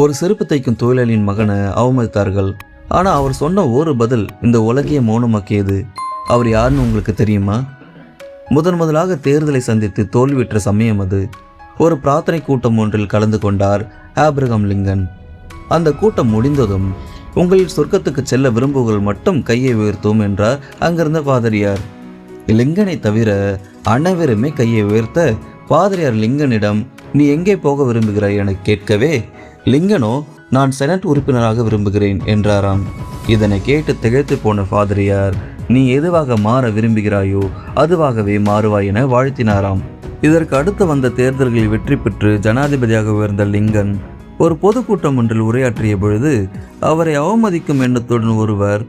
ஒரு செருப்பு தைக்கும் தொழிலாளியின் மகனை அவமதித்தார்கள். ஆனால் அவர் சொன்ன ஒரு பதில் இந்த உலகையே மௌனமாக்கியது. அவர் யாருன்னு உங்களுக்கு தெரியுமா? முதலாக தேர்தலை சந்தித்து தோல்வியுற்ற சமயம் அது. ஒரு பிரார்த்தனை கூட்டம் ஒன்றில் கலந்து கொண்டார் ஆபிரகாம் லிங்கன். அந்த கூட்டம் முடிந்ததும், உங்களில் சொர்க்கத்துக்கு செல்ல விரும்புகள் மட்டும் கையை உயர்த்தும் என்றார் அங்கிருந்த பாதிரியார். லிங்கனை தவிர அனைவருமே கையை உயர்த்த, பாதிரியார் லிங்கனிடம் நீ எங்கே போக விரும்புகிறாய் என கேட்கவே, லிங்கனோ நான் செனட் உறுப்பினராக விரும்புகிறேன் என்றாராம். இதனை கேட்டு திகைத்து போன பாதிரியார், நீ எதுவாக மாற விரும்புகிறாயோ அதுவாகவே மாறுவாய் என வாழ்த்தினாராம். இதற்கு அடுத்து வந்த தேர்தல்களில் வெற்றி பெற்று ஜனாதிபதியாக உயர்ந்த லிங்கன் ஒரு பொதுக்கூட்டம் ஒன்றில் உரையாற்றிய பொழுது அவரை அவமதிக்கும் எண்ணத்துடன் ஒருவர்,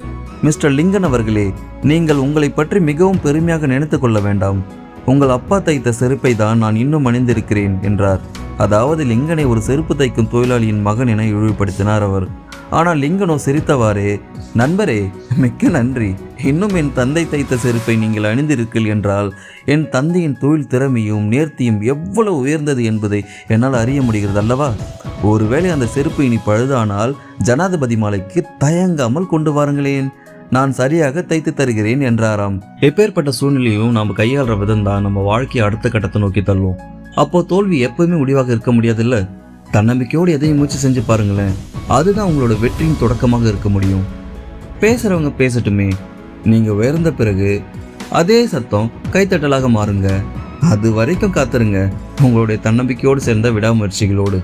மிஸ்டர் லிங்கன் அவர்களே, நீங்கள் உங்களை பற்றி மிகவும் பெருமையாக நினைத்து கொள்ள வேண்டாம். உங்கள் அப்பா தைத்த செருப்பை தான் நான் இன்னும் அணிந்திருக்கிறேன் என்றார். அதாவது லிங்கனை ஒரு செருப்பு தைக்கும் தொழிலாளியின் மகன் என இழிவுபடுத்தினார் அவர். ஆனால் லிங்கனோ சிரித்தவாறே, நண்பரே, மிக்க நன்றி. இன்னும் என் தந்தை தைத்த செருப்பை நீங்கள் அணிந்திருக்கீர்கள் என்றால் என் தந்தையின் தொழில் திறமையும் நேர்த்தியும் எவ்வளவு உயர்ந்தது என்பதை என்னால் அறிய முடிகிறது அல்லவா? ஒருவேளை அந்த செருப்பு இனி பழுதானால் ஜனாதிபதி மாலைக்கு தயங்காமல் கொண்டு வாருங்களேன், நான் சரியாக தைத்து தருகிறேன் என்றாராம். எப்பேற்பட்ட சூழ்நிலையும் நாம் கையாளுற விதம் தான் நம்ம வாழ்க்கையை அடுத்த கட்டத்தை நோக்கி தள்ளும். அப்போ தோல்வி எப்பவுமே முடிவாக இருக்க முடியாதுல்ல. தன்னம்பிக்கையோடு எதையும் முயற்சி செஞ்சு பாருங்களேன், அதுதான் உங்களோட வெற்றியின் தொடக்கமாக இருக்க முடியும். பேசுகிறவங்க பேசட்டுமே, நீங்கள் உயர்ந்த பிறகு அதே சத்தம் கைத்தட்டலாக மாறுங்க. அது வரைக்கும் காத்துருங்க உங்களுடைய தன்னம்பிக்கையோடு சேர்ந்த விடாமுயற்சிகளோடு.